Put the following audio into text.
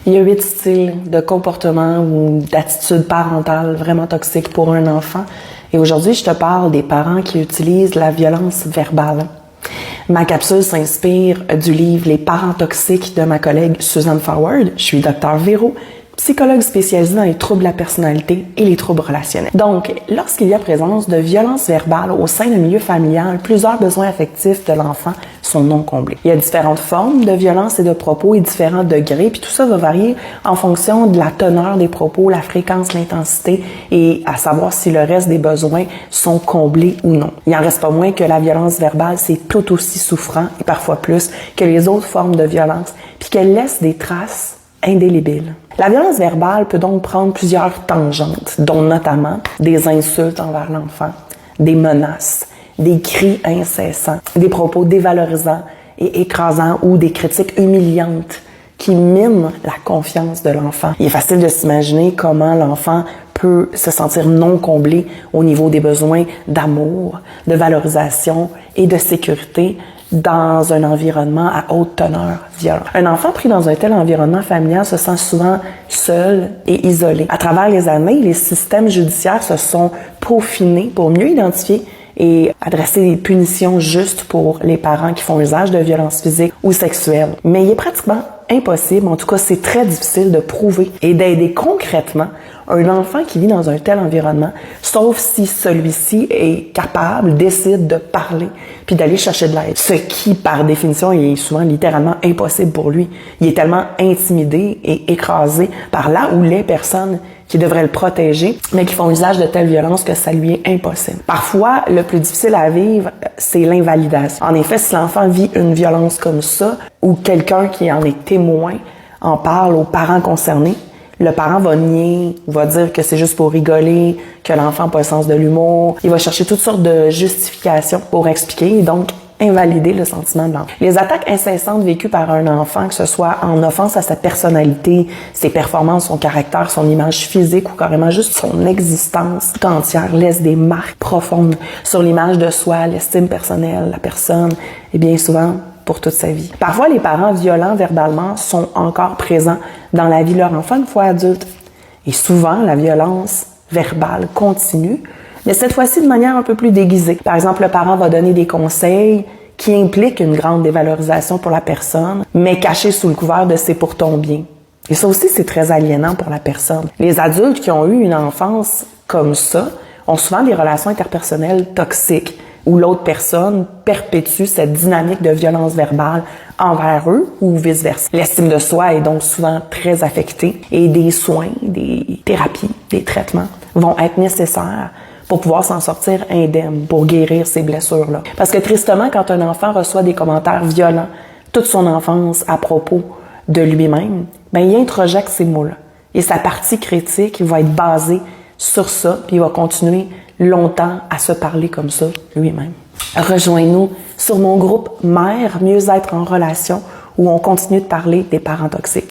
Il y a 8 styles de comportement ou d'attitude parentale vraiment toxiques pour un enfant. Et aujourd'hui, je te parle des parents qui utilisent la violence verbale. Ma capsule s'inspire du livre « Les parents toxiques » de ma collègue Suzanne Forward. Je suis Dr Véro, psychologue spécialisée dans les troubles de la personnalité et les troubles relationnels. Donc, lorsqu'il y a présence de violence verbale au sein d'un milieu familial, plusieurs besoins affectifs de l'enfant sont non comblés. Il y a différentes formes de violence et de propos et différents degrés, puis tout ça va varier en fonction de la teneur des propos, la fréquence, l'intensité et à savoir si le reste des besoins sont comblés ou non. Il n'en reste pas moins que la violence verbale, c'est tout aussi souffrant et parfois plus que les autres formes de violence, puis qu'elle laisse des traces indélébile. La violence verbale peut donc prendre plusieurs tangentes, dont notamment des insultes envers l'enfant, des menaces, des cris incessants, des propos dévalorisants et écrasants ou des critiques humiliantes qui minent la confiance de l'enfant. Il est facile de s'imaginer comment l'enfant peut se sentir non comblé au niveau des besoins d'amour, de valorisation et de sécurité dans un environnement à haute teneur violente. Un enfant pris dans un tel environnement familial se sent souvent seul et isolé. À travers les années, les systèmes judiciaires se sont peaufinés pour mieux identifier et adresser des punitions justes pour les parents qui font usage de violences physiques ou sexuelles. Mais il est pratiquement impossible, en tout cas c'est très difficile de prouver et d'aider concrètement un enfant qui vit dans un tel environnement, sauf si celui-ci est capable, décide de parler puis d'aller chercher de l'aide. Ce qui, par définition, est souvent littéralement impossible pour lui. Il est tellement intimidé et écrasé par là ou les personnes qui devraient le protéger, mais qui font usage de telle violence que ça lui est impossible. Parfois, le plus difficile à vivre, c'est l'invalidation. En effet, si l'enfant vit une violence comme ça, ou quelqu'un qui en est témoin en parle aux parents concernés, le parent va nier, va dire que c'est juste pour rigoler, que l'enfant n'a pas le sens de l'humour. Il va chercher toutes sortes de justifications pour expliquer et donc invalider le sentiment de l'enfant. Les attaques incessantes vécues par un enfant, que ce soit en offense à sa personnalité, ses performances, son caractère, son image physique ou carrément juste son existence tout entière, laissent des marques profondes sur l'image de soi, l'estime personnelle, la personne et bien souvent pour toute sa vie. Parfois, les parents violents verbalement sont encore présents dans la vie de leur enfant une fois adulte. Et souvent, la violence verbale continue, mais cette fois-ci de manière un peu plus déguisée. Par exemple, le parent va donner des conseils qui impliquent une grande dévalorisation pour la personne, mais cachés sous le couvert de « c'est pour ton bien ». Et ça aussi, c'est très aliénant pour la personne. Les adultes qui ont eu une enfance comme ça ont souvent des relations interpersonnelles toxiques, où l'autre personne perpétue cette dynamique de violence verbale envers eux ou vice-versa. L'estime de soi est donc souvent très affectée et des soins, des thérapies, des traitements vont être nécessaires pour pouvoir s'en sortir indemne, pour guérir ces blessures-là. Parce que tristement, quand un enfant reçoit des commentaires violents toute son enfance à propos de lui-même, il introjecte ces mots-là. Et sa partie critique va être basée sur ça, puis il va continuer longtemps à se parler comme ça lui-même. Rejoins-nous sur mon groupe Mère, mieux être en relation, où on continue de parler des parents toxiques.